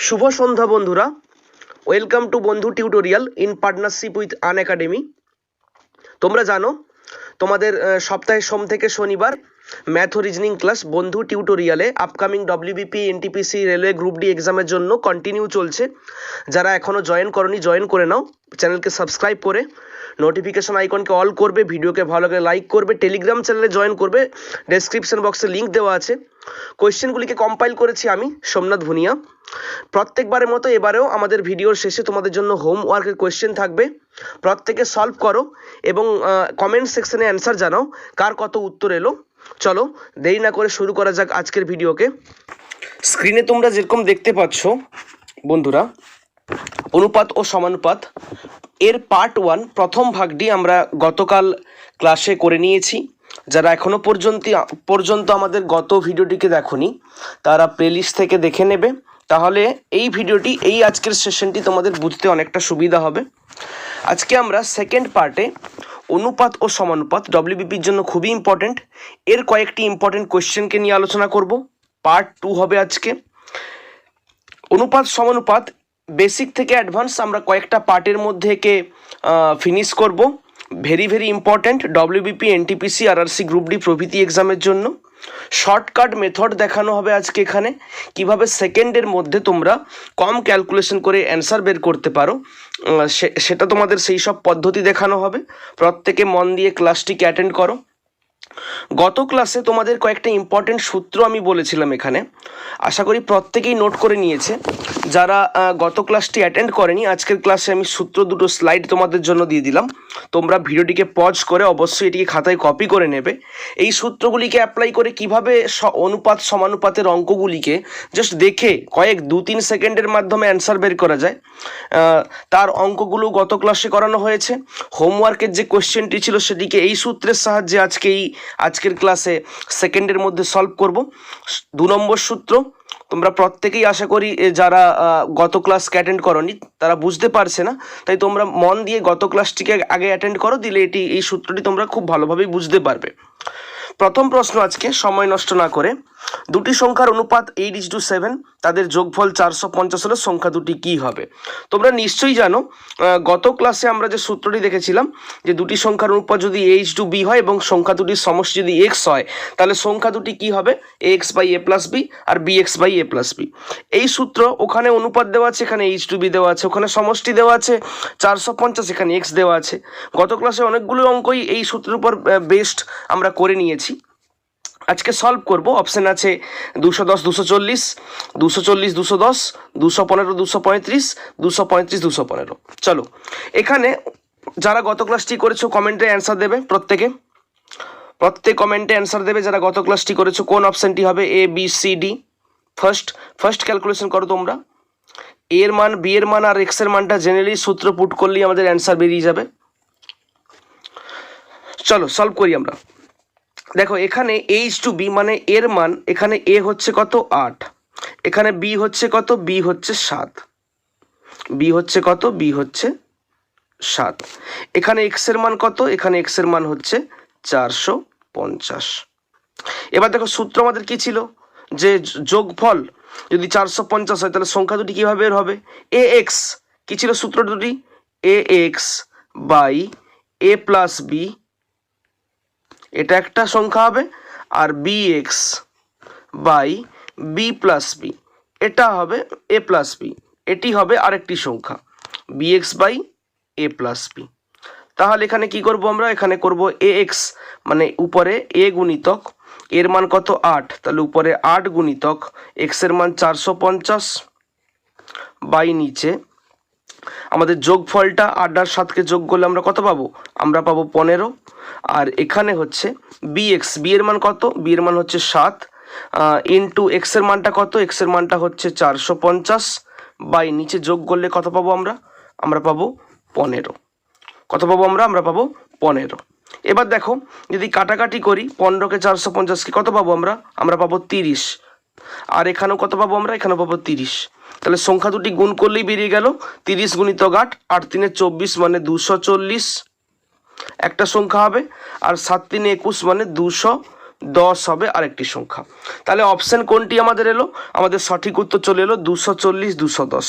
শুভ সন্ধ্যা বন্ধুরা, welcome to Bandhu tutorial in partnership with Unacademy. তোমরা জানো তোমাদের সপ্তাহে সোম থেকে শনিবার ম্যাথ ও রিজনিং ক্লাস বন্ধু টিউটোরিয়ালে upcoming WBP NTPC railway group D এক্সামের জন্য কন্টিনিউ চলছে। যারা এখনও জয়েন করনি জয়েন করে নাও, চ্যানেলকে সাবস্ক্রাইব করে নোটিফিকেশন আইকনকে অল করবে, ভিডিওকে ভালো করে লাইক করবে, টেলিগ্রাম চ্যানেলে জয়েন করবে, ডেসক্রিপশন বক্সে লিঙ্ক দেওয়া আছে। কোয়েশ্চেনগুলিকে কম্পাইল করেছি আমি সোমনাথ ভুনিয়া। প্রত্যেকবারের মতো এবারেও আমাদের ভিডিওর শেষে তোমাদের জন্য হোমওয়ার্কের কোয়েশ্চেন থাকবে, প্রত্যেকে সলভ করো এবং কমেন্ট সেকশনে অ্যান্সার জানাও কার কত উত্তর এলো। চলো দেরি না করে শুরু করা যাক আজকের ভিডিওকে। স্ক্রিনে তোমরা যেরকম দেখতে পাচ্ছ বন্ধুরা, অনুপাত ও সমানুপাত এর পার্ট 1 প্রথম ভাগটি আমরা গতকাল ক্লাসে করে নিয়েছি। যারা এখনও পর্যন্ত আমাদের গত ভিডিওটিকে দেখোনি তারা প্লেলিস্ট থেকে দেখে নেবে, তাহলে এই ভিডিওটি আজকের সেশনটি তোমাদের বুঝতে অনেকটা সুবিধা হবে। আজকে আমরা সেকেন্ড পার্টে অনুপাত ও সমানুপাত ডব্লিউবিপির জন্য খুবই ইম্পর্টেন্ট এর কয়েকটি ইম্পর্টেন্ট কোয়েশ্চেনকে নিয়ে আলোচনা করব। পার্ট 2 হবে আজকে। অনুপাত সমানুপাত বেসিক থেকে অ্যাডভান্স আমরা কয়েকটা পার্টের মধ্যে একে ফিনিশ করব। Very important WBP NTPC RRC group D প্রভৃতি এক্সামের জন্য। শর্টকাট মেথড দেখানো হবে আজকে এখানে, কিভাবে সেকেন্ডের মধ্যে তোমরা কম ক্যালকুলেশন করে অ্যান্সার বের করতে পারো, সেটা তোমাদের সেই সব পদ্ধতি দেখানো হবে। প্রত্যেকে মন দিয়ে ক্লাসটিকে অ্যাটেন্ড করো। গত ক্লাসে তোমাদের কয়েকটা ইম্পর্টেন্ট সূত্র আমি বলেছিলাম এখানে, আশা করি প্রত্যেকেই নোট করে নিয়েছে। যারা গত ক্লাসটি অ্যাটেন্ড করেনি, আজকের ক্লাসে আমি সূত্র দুটো স্লাইড তোমাদের জন্য দিয়ে দিলাম। তোমরা ভিডিওটিকে পজ করে অবশ্যই এটিকে খাতায় কপি করে নেবে। এই সূত্রগুলিকে অ্যাপ্লাই করে কিভাবে অনুপাত সমানুপাতের অঙ্কগুলিকে জাস্ট দেখে কয়েক 2-3 সেকেন্ডের মাধ্যমে অ্যান্সার বের করা যায়, তার অঙ্কগুলো গত ক্লাসে করানো হয়েছে। হোমওয়ার্কের যে কোয়েশ্চেনটি ছিল সেটিকে এই সূত্রের সাহায্যে আজকের ক্লাসে সেকেন্ডের মধ্যে সলভ করব। 2 নম্বর সূত্র তোমরা প্রত্যেকেই আশা করি যারা গত ক্লাসকে অ্যাটেন্ড করনি তারা বুঝতে পারছে না, তাই তোমরা মন দিয়ে গত ক্লাসটিকে আগে অ্যাটেন্ড করো, দিলে এই সূত্রটি তোমরা খুব ভালোভাবেই বুঝতে পারবে। প্রথম প্রশ্ন আজকে, সময় নষ্ট না করে, দুটি সংখ্যার অনুপাত 8:7, তাদের যোগফল 450 হলে সংখ্যা দুটি কী হবে? তোমরা নিশ্চয়ই জানো গত ক্লাসে আমরা যে সূত্রটি দেখেছিলাম যে দুটি সংখ্যার অনুপাত যদি a:b হয় এবং সংখ্যা দুটির সমষ্টি যদি x হয়, তাহলে সংখ্যা দুটি কী হবে? ax/a+b আর bx/a+b। এই সূত্র, ওখানে অনুপাত দেওয়া আছে, এখানে h:b দেওয়া আছে, ওখানে সমষ্টি দেওয়া আছে 450, এখানে x দেওয়া আছে। গত ক্লাসে অনেকগুলো অঙ্কই এই সূত্রের উপর বেসড আমরা করে নিয়েছি। আজকে সলভ করব। অপশন আছে 210, 240, 240, 210, 215, 235, 235, 215। চলো, এখানে যারা গত ক্লাসটি করেছো কমেন্টে অ্যান্সার দেবে, প্রত্যেক কমেন্টে অ্যান্সার দেবে যারা গত ক্লাসটি করেছো। কোন অপশানটি হবে? A, B, C, D. First calculation করো তোমরা। এ এর মান, বি এর মান আর এক্স এর মানটা জেনারেলি সূত্র পুট করলেই আমাদের অ্যান্সার বেরিয়ে যাবে। চলো সলভ করি আমরা। দেখো এখানে h/b মানে এর মান, এখানে a হচ্ছে কত? 8, এখানে b হচ্ছে কত? b হচ্ছে 7, b হচ্ছে কত? b হচ্ছে 7। এখানে x এর মান কত? এখানে x এর মান হচ্ছে 450। এবার দেখো সূত্র আমাদের কি ছিল? যে যোগফল যদি 450 হয় তাহলে সংখ্যা দুটি কিভাবে বের হবে? ax, কি ছিল সূত্র দুটি? ax/a+b, এটা একটা সংখ্যা হবে, আর bx/b+b, এটা হবে a+b, এটি হবে আরেকটি সংখ্যা bx/a+b। তাহলে এখানে কি করব আমরা? এখানে করব ax মানে উপরে a গুণিতক এর মান কত? 8, তাহলে উপরে 8 গুণিতক x এর মান 450 বাই নিচে আমাদের যোগফলটা 8 আর 7কে যোগ করলে আমরা কত পাবো? আমরা পাবো 15। আর এখানে হচ্ছে bx, b এর মান কত? b এর মান হচ্ছে 7 ইন্টু x এর মানটা কত? x এর মানটা হচ্ছে 450 বাই নিচে যোগ করলে কত পাবো আমরা? আমরা পাবো 15। কত পাবো আমরা? আমরা পাবো 15। এবার দেখো যদি কাটাকাটি করি, 15কে 450কে কত পাবো আমরা? আমরা পাবো 30। আর এখানেও কত পাবো আমরা? এখানেও পাবো 30। তাহলে সংখ্যা দুটি গুণ করলেই বেরিয়ে গেল 30 গুণিতক 8, 8×3 = 24 মানে 240 একটা সংখ্যা হবে, আর 7×3 = 21 মানে 10 হবে আরেকটি সংখ্যা। তাহলে অপশন কোনটি আমাদের এলো? আমাদের সঠিক উত্তর চলে এলো 240 210।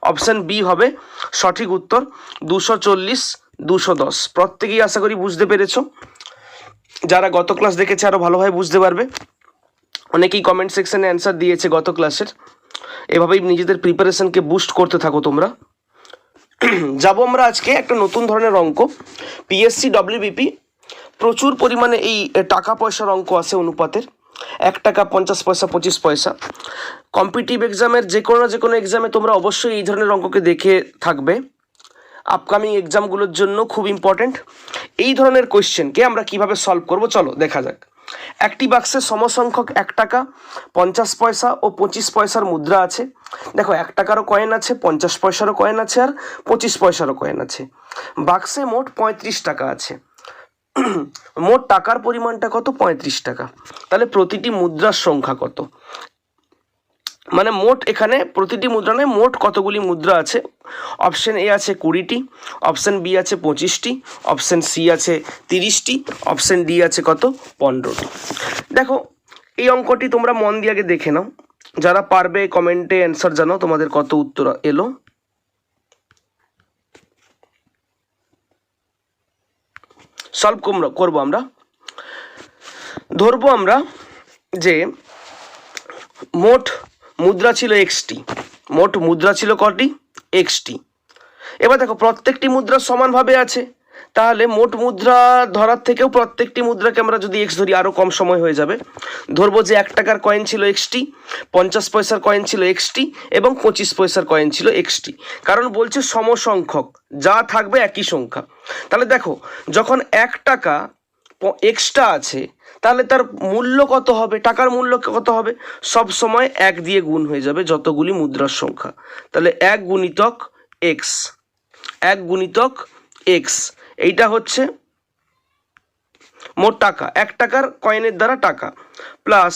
অপশন বি হবে সঠিক উত্তর 240 210। প্রত্যেকেই আশা করি বুঝতে পেরেছো। যারা গত ক্লাস দেখেছে আরও ভালোভাবে বুঝতে পারবে। অনেকেই কমেন্ট সেকশনে অ্যান্সার দিয়েছে গত ক্লাসের। এভাবেই নিজেদের প্রিপারেশনকে বুস্ট করতে থাকো তোমরা। যাবো আমরা আজকে একটা নতুন ধরনের অঙ্ক। পিএসসি ডব্লিউবিপি প্রচুর পরিমাণে এই টাকা পয়সার অঙ্ক আছে অনুপাতের। 1 টাকা 50 পয়সা 25 পয়সা। কম্পিটিটিভ এক্সামের যে কোনো এক্সামে তোমরা অবশ্যই এই ধরনের অঙ্ককে দেখে থাকবে। আপকামিং এক্সামগুলোর জন্য খুব ইম্পর্টেন্ট। এই ধরনের কোয়েশ্চেনকে আমরা কিভাবে সলভ করব চলো দেখা যাক। একটি বাক্সে সমসংখ্যক 1 টাকা 50 পয়সা ও 25 পয়সার মুদ্রা আছে। দেখো 1 টাকারও কয়েন আছে, 50 পয়সারও কয়েন আছে, আর 25 পয়সারও কয়েন আছে। বাক্সে মোট 35 টাকা আছে। মোট টাকার পরিমাণটা কত? 35 টাকা। তাহলে প্রতিটি মুদ্রার সংখ্যা কত? মানে মোট এখানে প্রতিটি মুদ্রা নয়, মোট কতগুলি মুদ্রা আছে? অপশন এ আছে 20টি, অপশন বি আছে 25টি, অপশন সি আছে 30টি, অপশন ডি আছে কত? 15টি। দেখো এই অঙ্কটি তোমরা মন দিয়ে আগে দেখে নাও। যারা পারবে কমেন্টে অ্যান্সার জানাও তোমাদের কত উত্তর এলো। সলভ করবো আমরা। ধরবো আমরা যে মোট মুদ্রা ছিল এক্সটি। মোট মুদ্রা ছিল কটি? এক্সটি। এবার দেখো প্রত্যেকটি মুদ্রা সমানভাবে আছে। তাহলে মোট মুদ্রা ধরার থেকেও প্রত্যেকটি মুদ্রাকে আমরা যদি এক্স ধরি আরও কম সময় হয়ে যাবে। ধরবো যে 1 টাকার কয়েন ছিল এক্সটি, 50 পয়সার কয়েন ছিল এক্সটি এবং 25 পয়সার কয়েন ছিল এক্সটি। কারণ বলছে সমসংখ্যক, যা থাকবে একই সংখ্যা। তাহলে দেখো যখন 1 টাকা এক্সট্রা আছে তাহলে তার মূল্য কত হবে? টাকার মূল্য কত হবে? সব সময় 1 দিয়ে গুণ হয়ে যাবে যতগুলি মুদ্রার সংখ্যা। তাহলে 1 গুণিতক এক্স, 1 গুণিতক এক্স, এইটা হচ্ছে মোট টাকা। 1 টাকার কয়েনের দ্বারা টাকা, প্লাস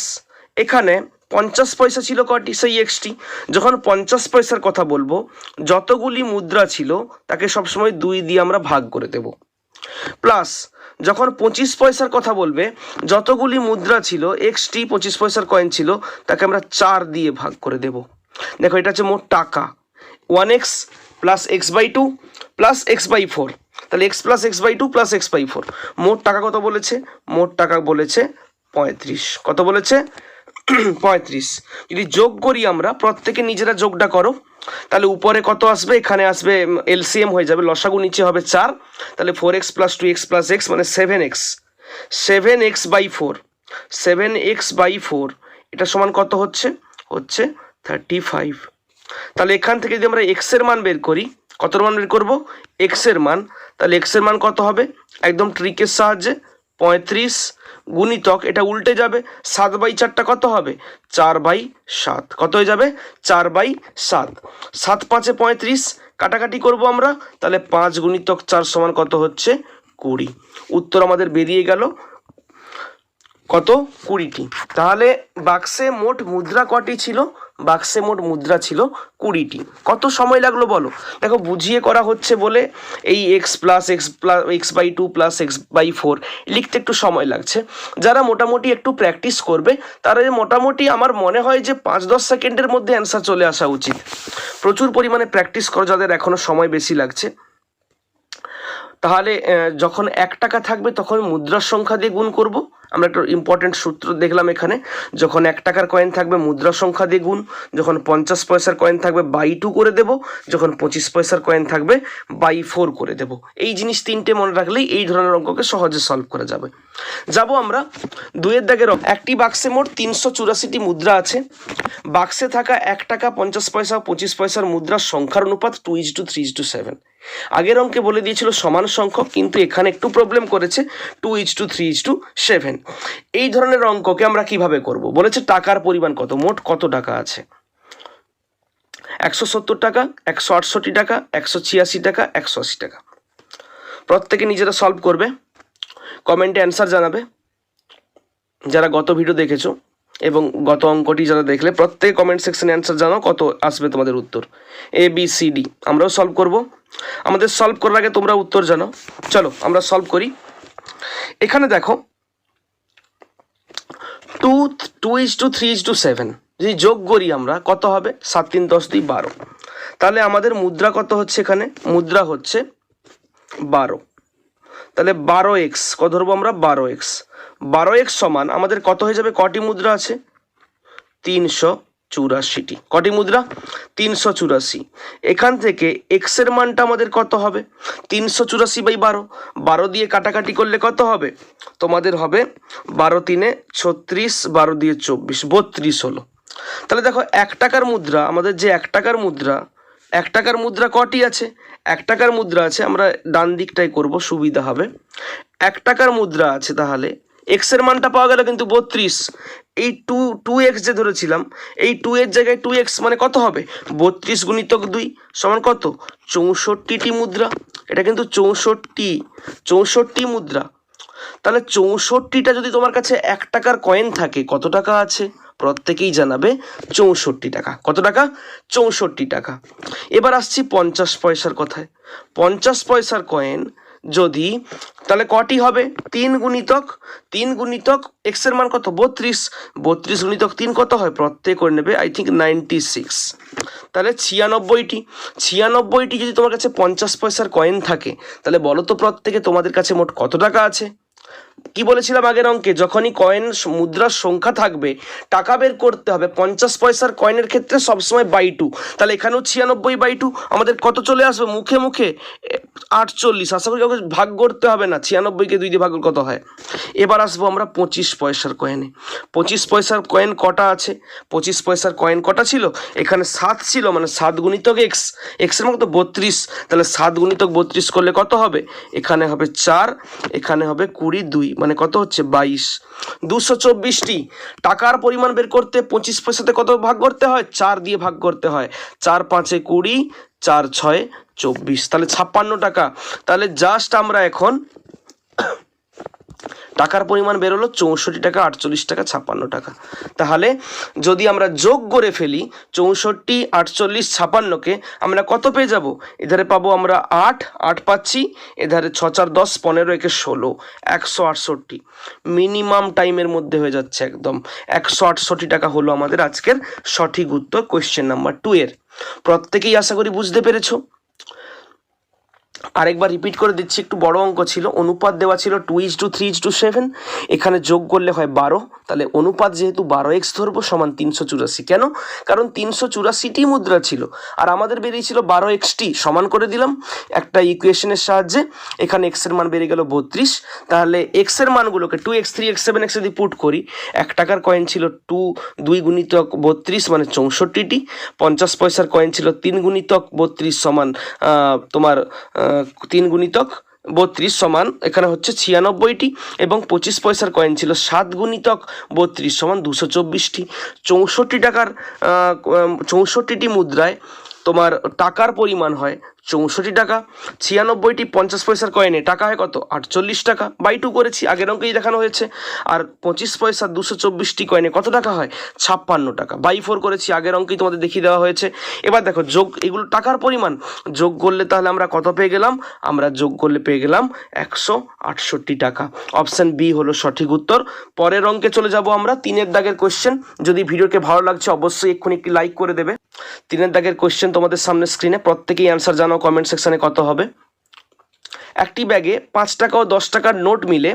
এখানে 50 পয়সা ছিল কটি? সেই এক্সটি। যখন 50 পয়সার কথা বলবো যতগুলি মুদ্রা ছিল তাকে সবসময় 2 দিয়ে আমরা ভাগ করে দেব। প্লাস যখন 25 পয়সার কথা বলবে যতগুলি মুদ্রা ছিল এক্সটি 25 পয়সার কয়েন ছিল তাকে আমরা 4 দিয়ে ভাগ করে দেব। দেখো এটা হচ্ছে মোট টাকা। 1x plus x/2 plus x/4। তাহলে x plus x/2 plus x/4। মোট টাকা কত বলেছে? মোট টাকা বলেছে 35। কত বলেছে? 35। যদি যোগ করি আমরা, প্রত্যেকে নিজেরা যোগটা করো, তাহলে উপরে কত আসবে? এখানে আসবে এলসিএম হয়ে যাবে, লসাগু নিচে হবে 4। তাহলে 4x plus 2x plus x মানে 7x। 7x/4, 7x/4 এটা সমান কত হচ্ছে? হচ্ছে 35। তাহলে এখান থেকে যদি আমরা x এর মান বের করি, কতর মান বের করব? x এর মান। তাহলে x এর মান কত হবে? একদম ট্রিকের সাহায্যে 35 গুণিতক, এটা উল্টে যাবে, 7/4টা কত হবে? 4/7। কত হয়ে যাবে? 4/7। 7 5 35, কাটাকাটি করব আমরা। তাহলে 5 গুণিতক 4 সমান কত হচ্ছে? 20। উত্তর আমাদের বেরিয়ে গেল কত? 20টি। তাহলে বাক্সে মোট মুদ্রা কটি ছিল? বাক্সে মোট মুদ্রা ছিল 20টি। কত সময় লাগলো বলো? দেখো বুঝিয়ে করা হচ্ছে বলে এই x/2 প্লাস x/4 লিখতে একটু সময় লাগছে। যারা মোটামুটি একটু প্র্যাকটিস করবে তারা মোটামুটি আমার মনে হয় যে 5-10 সেকেন্ডের মধ্যে অ্যান্সার চলে আসা উচিত। প্রচুর পরিমাণে প্র্যাকটিস করো যাদের এখনও সময় বেশি লাগছে। তাহলে যখন 1 টাকা থাকবে তখন মুদ্রার সংখ্যা দিয়ে গুণ করব। আমরা একটা ইম্পর্টেন্ট সূত্র দেখলাম এখানে। যখন 1 টাকার কয়েন থাকবে মুদ্রার সংখ্যা দিয়ে গুণ, যখন 50 পয়সার কয়েন থাকবে 2 করে দেব, যখন 25 পয়সার কয়েন থাকবে 4 করে দেব। এই জিনিস 3টে মনে রাখলেই এই ধরনের অঙ্ককে সহজে সলভ করা যাবে। যাব আমরা 2-এর দাগের। একটি বাক্সে মোট 384টি মুদ্রা আছে। বাক্সে থাকা 1 টাকা 50 পয়সা 25 পয়সার মুদ্রার সংখ্যার অনুপাত 2:3:7। আগের অঙ্কে বলে দিয়েছিল সমান সংখ্যক, কিন্তু এখানে একটু প্রবলেম করেছে 2:3:7। এই ধরনের অঙ্ককে আমরা কিভাবে করব? বলেছে টাকার পরিমাণ কত, মোট কত টাকা আছে? 170 টাকা, 168 টাকা, 186 টাকা, 180 টাকা। প্রত্যেকে নিজেরা সলভ করবে, কমেন্টে অ্যান্সার জানাবে। যারা গত ভিডিও দেখেছো এবং গত অঙ্কটি যারা দেখলে প্রত্যেকে কমেন্ট সেকশনে অ্যান্সার জানাও কত আসবে তোমাদের উত্তর। ABCD আমরাও সলভ করব। আমাদের সলভ করার আগে তোমরা উত্তর জানাও। চলো আমরা সলভ করি। এখানে দেখো 2:3:7 যদি যোগ করি আমরা কত হবে 7 3 10 2 12। তাহলে আমাদের মুদ্রা কত হচ্ছে, এখানে মুদ্রা হচ্ছে 12। তাহলে 12x কত ধরবো আমরা 12x সমান আমাদের কত হয়ে যাবে, কটি মুদ্রা আছে 384টি। কটি মুদ্রা 384। এখান থেকে এক্স এর মানটা আমাদের কত হবে 384/12। 12 দিয়ে কাটাকাটি করলে কত হবে তোমাদের হবে 12 3 36, 12 দিয়ে 24, 32 হলো। তাহলে দেখো 1 টাকার মুদ্রা, আমাদের যে 1 টাকার মুদ্রা, 1 টাকার মুদ্রা কটি আছে, 1 টাকার মুদ্রা আছে, আমরা ডান দিকটাই করব সুবিধা হবে। 1 টাকার মুদ্রা আছে, তাহলে এক্স এর মানটা পাওয়া গেল কিন্তু 32। এই 2x যে ধরেছিলাম, এই 2 এর জায়গায় 2x মানে কত হবে 32 গুণিতক 2 সমান কত 64টি মুদ্রা। এটা কিন্তু 64 মুদ্রা। তাহলে 64টা যদি তোমার কাছে 1 টাকার কয়েন থাকে, কত টাকা আছে প্রত্যেকেই জানাবে 64 টাকা। কত টাকা 64 টাকা। এবার আসছি 50 পয়সার কথায়। 50 পয়সার কয়েন যদি, তাহলে কটি হবে 3 গুণিতক এক্স এর মান কত 32, 32 গুণিতক 3 কত হয় প্রত্যেক করে নেবে আই থিঙ্ক 96। তাহলে 96টি যদি তোমার কাছে 50 পয়সার কয়েন থাকে, তাহলে বলো তো প্রত্যেকে তোমাদের কাছে মোট কত টাকা আছে। কি বলেছিলাম আগের অঙ্কে, যখনই কয়েন মুদ্রার সংখ্যা থাকবে টাকা বের করতে হবে। 50 পয়সার কয়েনের ক্ষেত্রে সবসময় বাই 2। তাহলে এখানেও 96/2 আমাদের কত চলে আসবে মুখে 48। আশা করি কাউকে ভাগ করতে হবে না, 96কে 2 দিয়ে ভাগ কত হয়। এবার আসবো আমরা 25 পয়সার কয়েনে। 25 পয়সার কয়েন কটা আছে, 25 পয়সার কয়েন কটা ছিল, এখানে 7 ছিল, মানে 7 গুণিতক এক্স, এক্সের মান কত 32। তাহলে 7 গুণিতক 32 করলে কত হবে, এখানে হবে 4, এখানে হবে 20 2, মানে কত হচ্ছে 22। 224টি টাকার পরিমাণ বের করতে 25 পয়সাতে কত ভাগ করতে হয়, 4 দিয়ে ভাগ করতে হয়। 4 5 20, 4 6 24, তাহলে 56 টাকা। তাহলে জাস্ট আমরা এখন টাকার পরিমাণ বেরোলো 64 টাকা, 48 টাকা, 56 টাকা। তাহলে যদি আমরা যোগ করে ফেলি 64, 48, 56কে আমরা কত পেয়ে যাব, এধারে পাবো আমরা 8 পাচ্ছি, এধারে 6 4 10 15 একে 16, 168। মিনিমাম টাইমের মধ্যে হয়ে যাচ্ছে একদম। 168 টাকা হলো আমাদের আজকের সঠিক উত্তর কোয়েশ্চেন নাম্বার 2 এর। প্রত্যেকেই আশা করি বুঝতে পেরেছো। আরেকবার রিপিট করে দিচ্ছি, একটু বড় অঙ্ক ছিল, অনুপাত দেওয়া ছিল 2:3:7, এখানে যোগ করলে হয় 12। তাহলে অনুপাত যেহেতু 12x ধরবো সমান 384। কেন, কারণ 384টি মুদ্রা ছিল আর আমাদের বেরিয়েছিল 12xটি। সমান করে দিলাম একটা ইকুয়েশনের সাহায্যে, এখানে x এর মান বেরিয়ে গেল 32। তাহলে x এর মানগুলোকে 2x 3x 7x যদি পুট করি, 1 টাকার কয়েন ছিল 2 গুণিতক 32 মানে 64টি। 50 পয়সার কয়েন ছিল 3 গুণিতক 32 সমান তোমার 3 গুণিতক 32 সমান এখানে হচ্ছে 96টি। এবং 25 পয়সার কয়েন ছিল 7 গুণিতক 32 সমান 224টি। 64 টাকার 64টি মুদ্রায় তোমার টাকার পরিমাণ হয় 64 টাকা। 96টি 50 পয়সার কয়েনে টাকা হয় কত 48 টাকা, বাই 2 করেছি, আগের অঙ্কেই দেখানো হয়েছে। আর 25 পয়সা 224টি কয়েনে কত টাকা হয় 56 টাকা, বাই 4 করেছি, আগের অঙ্কেই তোমাদের দেখিয়ে দেওয়া হয়েছে। এবার দেখো যোগ, এগুলো টাকার পরিমাণ যোগ করলে তাহলে আমরা কত পেয়ে গেলাম, আমরা যোগ করলে পেয়ে গেলাম 168 টাকা। অপশান বি হলো সঠিক উত্তর। পরের অঙ্কে চলে যাব আমরা 3 দাগের কোয়েশ্চেন। যদি ভিডিওকে ভালো লাগছে অবশ্যই এক্ষুনি একটি লাইক করে দেবে। 3 দাগের কোয়েশ্চেন তোমাদের সামনে স্ক্রিনে, প্রত্যেকেই অ্যান্সার জানাও কমেন্ট সেকশনে কত হবে। একটি ব্যাগে 5 টাকা ও 10 টাকার নোট মিলে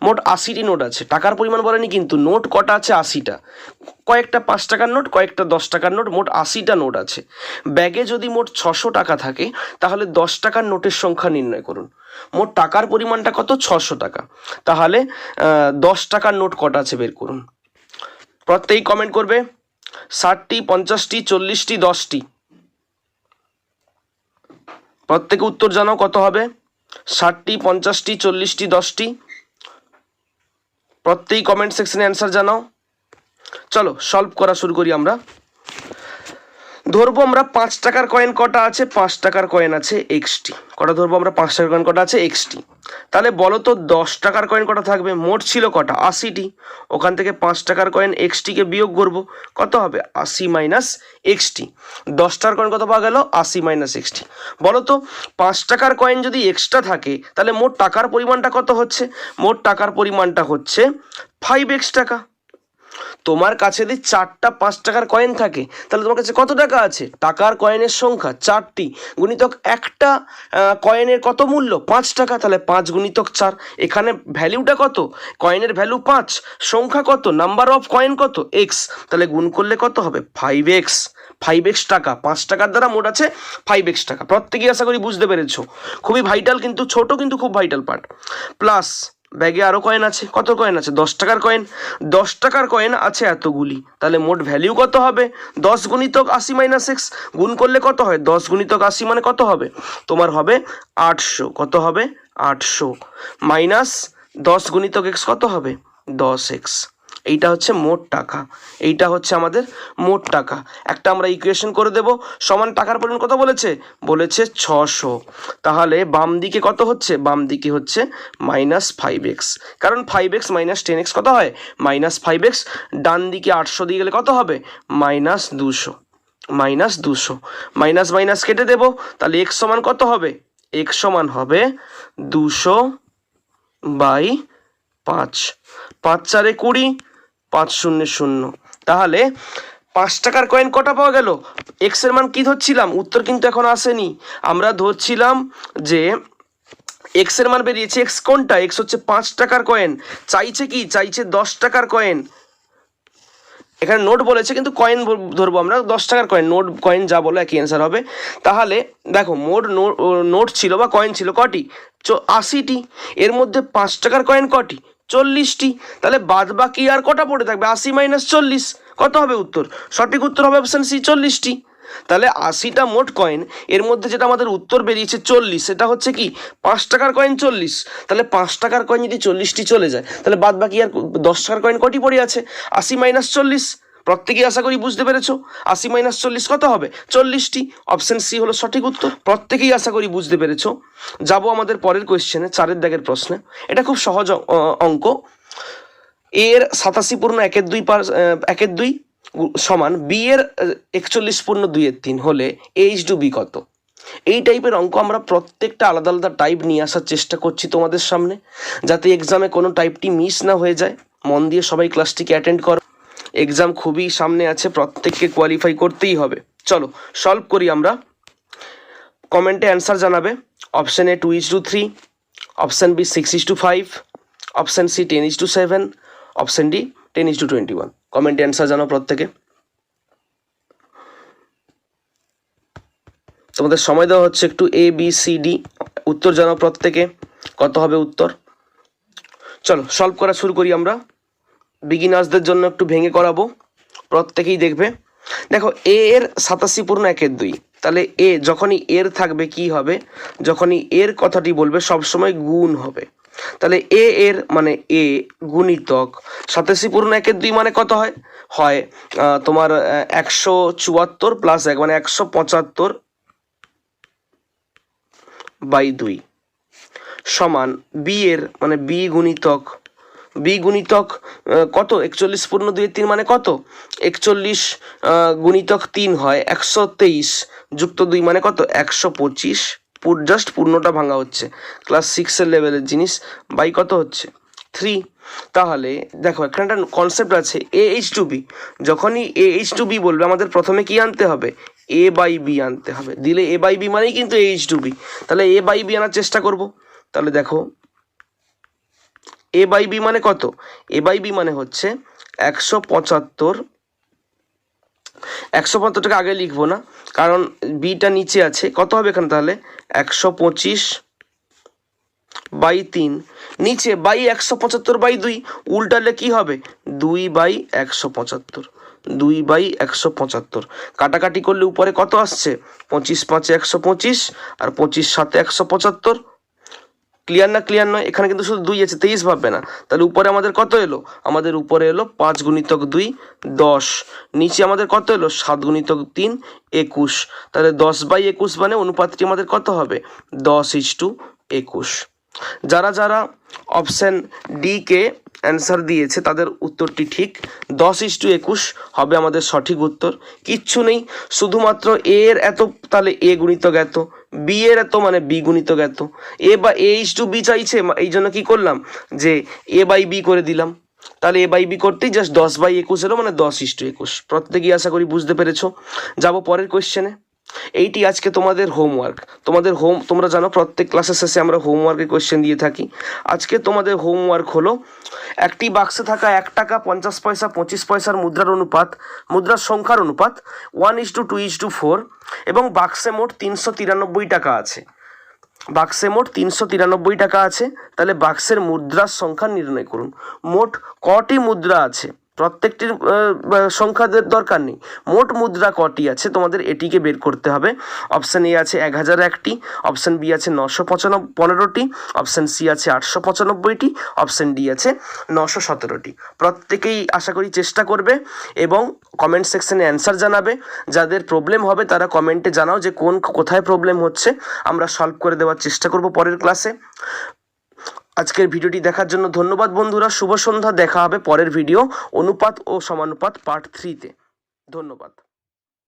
মোট 80টি নোট আছে। টাকার পরিমাণ বলেনি কিন্তু, নোট কটা আছে 80টা। কয়েকটা 5 টাকার নোট, কয়েকটা 10 টাকার নোট, মোট 80টা নোট আছে। ব্যাগে যদি মোট 600 টাকা থাকে, তাহলে 10 টাকার নোটের সংখ্যা নির্ণয় করুন। মোট টাকার পরিমাণটা কত 600 টাকা। তাহলে 10 টাকার নোট কটা আছে বের করুন। প্রত্যেকেই কমেন্ট করবে 60টি, 50টি, 40টি, 10টি। প্রত্যেকে উত্তর জানাও কত হবে, 60টি, 50টি, 40টি, 10টি। প্রত্যেকেই কমেন্ট সেকশনে অ্যান্সার জানাও। চলো সলভ করা শুরু করি আমরা। ধরবো আমরা 5 টাকার কয়েন কটা আছে, 5 টাকার কয়েন আছে এক্সটি। কটা ধরবো আমরা, 5 টাকার কয়েন কটা আছে এক্সটি। তাহলে বলো তো 10 টাকার কয়েন কটা থাকবে, মোট ছিল কটা 80টি। ওখান থেকে 5 টাকার কয়েন এক্সটিকে বিয়োগ করবো, কত হবে 80 মাইনাস এক্সটি। 10 টাকার কয়েন কত পাওয়া গেল 80 মাইনাস এক্সটি। বলো তো 5 টাকার কয়েন যদি এক্সট্রা থাকে, তাহলে মোট টাকার পরিমাণটা কত হচ্ছে, মোট টাকার পরিমাণটা হচ্ছে 5x টাকা। তোমার কাছে যদি 4টা 5 টাকার কয়েন থাকে তাহলে তোমার কাছে কত টাকা আছে? টাকার কয়েনের সংখ্যা 4টি গুণিতক একটা কয়েনের কত মূল্য? 5 টাকা, তাহলে 5 গুণিতক 4। এখানে ভ্যালুটা কত? কয়েনের ভ্যালু 5, সংখ্যা কত? নাম্বার অফ কয়েন কত? এক্স, তাহলে গুণ করলে কত হবে? 5x। 5x টাকা, 5 টাকার দ্বারা মোট আছে 5x টাকা। প্রত্যেকেই আশা করি বুঝতে পেরেছো। খুবই ভাইটাল, কিন্তু ছোট কিন্তু খুব ভাইটাল পার্ট। প্লাস ব্যাগে আরও কয়েন আছে। কত কয়েন আছে? 10 টাকার কয়েন। 10 টাকার কয়েন আছে এতগুলি, তাহলে মোট ভ্যালিউ কত হবে? 10 গুণিতক 80 মাইনাস এক্স। গুণ করলে কত হয়? 10 গুণিতক 80 মানে কত হবে? তোমার হবে 800। কত হবে? 800 মাইনাস 10 গুণিতক এক্স কত হবে? 10x। এইটা হচ্ছে মোট টাকা, এইটা হচ্ছে আমাদের মোট টাকা। একটা আমরা ইকুয়েশন করে দেব। সমান টাকার পরিমাণ কত বলেছে? বলেছে 600। তাহলে বাম দিকে কত হচ্ছে? বাম দিকে হচ্ছে -5x, কারণ 5x মাইনাস 10x কত হয়? -5x। ডান দিকে 800 দিয়ে গেলে কত হবে? -200। -200 মাইনাস মাইনাস কেটে দেব, তাহলে x সমান কত হবে? x সমান হবে 200/5। 5 4 20, 5 0 0। তাহলে 5 টাকার কয়েন কটা পাওয়া গেল? এক্স এর মান কি ধরছিলাম? উত্তর কিন্তু এখন আসেনি। আমরা ধরছিলাম যে এক্স এর মান বেরিয়েছে। এক্স কোনটা? এক্স হচ্ছে 5 টাকার কয়েন। চাইছে কি? চাইছে 10 টাকার কয়েন। এখানে নোট বলেছে কিন্তু কয়েন ধরবো আমরা। 10 টাকার কয়েন, নোট কয়েন যা বলো একই অ্যান্সার হবে। তাহলে দেখো মোট নোট ছিল বা কয়েন ছিল কটি? 80টি। এর মধ্যে 5 টাকার কয়েন কটি? 40টি। তাহলে বাদ বাকি আর কটা পড়ে থাকবে? 80 মাইনাস 40 কত হবে উত্তর? সঠিক উত্তর হবে অপশন সি, 40টি। তাহলে 80টা মোট কয়েন, এর মধ্যে যেটা আমাদের উত্তর বেরিয়েছে 40, সেটা হচ্ছে কি? 5 টাকার কয়েন 40। তাহলে 5 টাকার কয়েন যদি 40টি চলে যায়, তাহলে বাদ বাকি আর 10 টাকার কয়েন কটি পড়ে আছে? 80 মাইনাস 40। প্রত্যেকেই আশা করি বুঝতে পেরেছো। 80 মাইনাস 40 কত হবে? 40টি। অপশন সি হলো সঠিক উত্তর। প্রত্যেকেই আশা করি বুঝতে পেরেছো। যাবো আমাদের পরের কোয়েশ্চেনে, 4 দাগের প্রশ্নে। এটা খুব সহজ অঙ্ক। এর 87 পূর্ণ 1/2 সমান বি এর 41 পূর্ণ 2/3 হলে H2B কত? এই টাইপের অঙ্ক আমরা প্রত্যেকটা আলাদা আলাদা টাইপ নিয়ে আসার চেষ্টা করছি তোমাদের সামনে, যাতে এক্সামে কোনো টাইপটি মিস না হয়ে যায়। মন দিয়ে সবাই ক্লাসটিকে অ্যাটেন্ড করো। এক্সাম খুবই সামনে আছে, প্রত্যেককে কোয়ালিফাই করতেই হবে। চলো সলভ করি আমরা। কমেন্টে অ্যান্সার জানাবে। Option A 2:3, option B 6:5, option C 10:7, option D 10:21। কমেন্টে অ্যান্সার জানাও প্রত্যেকে। তোমাদের সময় দেওয়া হচ্ছে একটু। ABCD উত্তর জানাও প্রত্যেকে, কত হবে উত্তর। চলো সলভ করা শুরু করি আমরা। বিগিনার্সদের জন্য একটু ভেঙে করাবো, প্রত্যেকেই দেখবে। দেখো এ এর 87 পূর্ণ 1/2, তাহলে এ যখনই এর থাকবে কি হবে? যখনই এর কথাটি বলবে সবসময় গুণ হবে। তাহলে এ এর মানে এ গুণিতক 87 পূর্ণ 1/2 মানে কত হয়? হয় তোমার 174 প্লাস 1 মানে 175/2 সমান বি এর মানে বি গুণিতক কত? 41 পূর্ণ 2/3 মানে কত? 41 গুণিতক 3 হয় 123 যুক্ত 2 মানে কত? 125। জাস্ট পূর্ণটা ভাঙা হচ্ছে, ক্লাস 6-এর লেভেলের জিনিস। বাই কত হচ্ছে? 3। তাহলে দেখো এখানে একটা কনসেপ্ট আছে, AH2B। যখনই AH2B বলবে আমাদের প্রথমে কি আনতে হবে? A/B আনতে হবে। দিলে A/B মানেই কিন্তু AH2B। তাহলে A/B আনার চেষ্টা করব। তাহলে দেখো A/B মানে কত? A/B মানে হচ্ছে 175। 175টাকে আগে লিখবো না, কারণ বিটা নিচে আছে। কত হবে এখানে তাহলে? 125/3। নিচে বাই 175/2, উল্টালে কি হবে? 2/175। 2/175 কাটাকাটি করলে উপরে কত আসছে? 25 5 125 আর 25 7 175। ক্লিয়ার না? ক্লিয়ার নয়? এখানে কিন্তু শুধু 2 আছে, 23 ভাববে না। তাহলে উপরে আমাদের কত এলো? আমাদের উপরে এলো 5 গুণিতক 2 10। নিচে আমাদের কত এলো? 7 গুণিতক 3 21। তাহলে 10/21 মানে অনুপাতটি আমাদের কত হবে? 10:21। যারা যারা অপশন ডি কে অ্যান্সার দিয়েছে তাদের উত্তরটি ঠিক। 10:21 হবে আমাদের সঠিক উত্তর। কিচ্ছু নেই, শুধুমাত্র এ এর এত, তাহলে এ গুণিতক এত, বি এর এত মানে বি গুণিতক এত। A/B চাইছে, এই জন্য কি করলাম? যে A/B করে দিলাম। তাহলে এ বাই বি করতেই জাস্ট 10/21 এলো, মানে 10:21। প্রত্যেকেই আশা করি বুঝতে পেরেছো। যাবো পরের কোয়েশ্চেনে। এইটি আজকে তোমাদের হোমওয়ার্ক। তোমরা জানো প্রত্যেক ক্লাসের শেষে আমরা হোমওয়ার্কের কোয়েশ্চেন দিয়ে থাকি। আজকে তোমাদের হোমওয়ার্ক হলো একটি বাক্সে থাকা 1 টাকা 50 পয়সা 25 পয়সার মুদ্রার সংখ্যার অনুপাত 1:2:4 এবং বাক্সে মোট 393 টাকা আছে। তাহলে বাক্সের মুদ্রার সংখ্যা নির্ণয় করুন। মোট কটি মুদ্রা আছে? প্রত্যেকটির সংখ্যা দরকার নেই, মোট মুদ্রা কটি আছে তোমাদের এটিকে বের করতে হবে। অপশান এ আছে 1001টি, অপশান বি আছে 915টি, অপশান সি আছে 895টি, অপশান ডি আছে 917টি। প্রত্যেকেই আশা করি চেষ্টা করবে এবং কমেন্ট সেকশনে অ্যান্সার জানাবে। যাদের প্রবলেম হবে তারা কমেন্টে জানাও যে কোথায় প্রবলেম হচ্ছে, আমরা সলভ করে দেওয়ার চেষ্টা করব পরের ক্লাসে। আজকের ভিডিওটি দেখার জন্য ধন্যবাদ বন্ধুরা। শুভ সন্ধ্যা। দেখা হবে পরের ভিডিও অনুপাত ও সমানুপাত পার্ট 3-তে। ধন্যবাদ।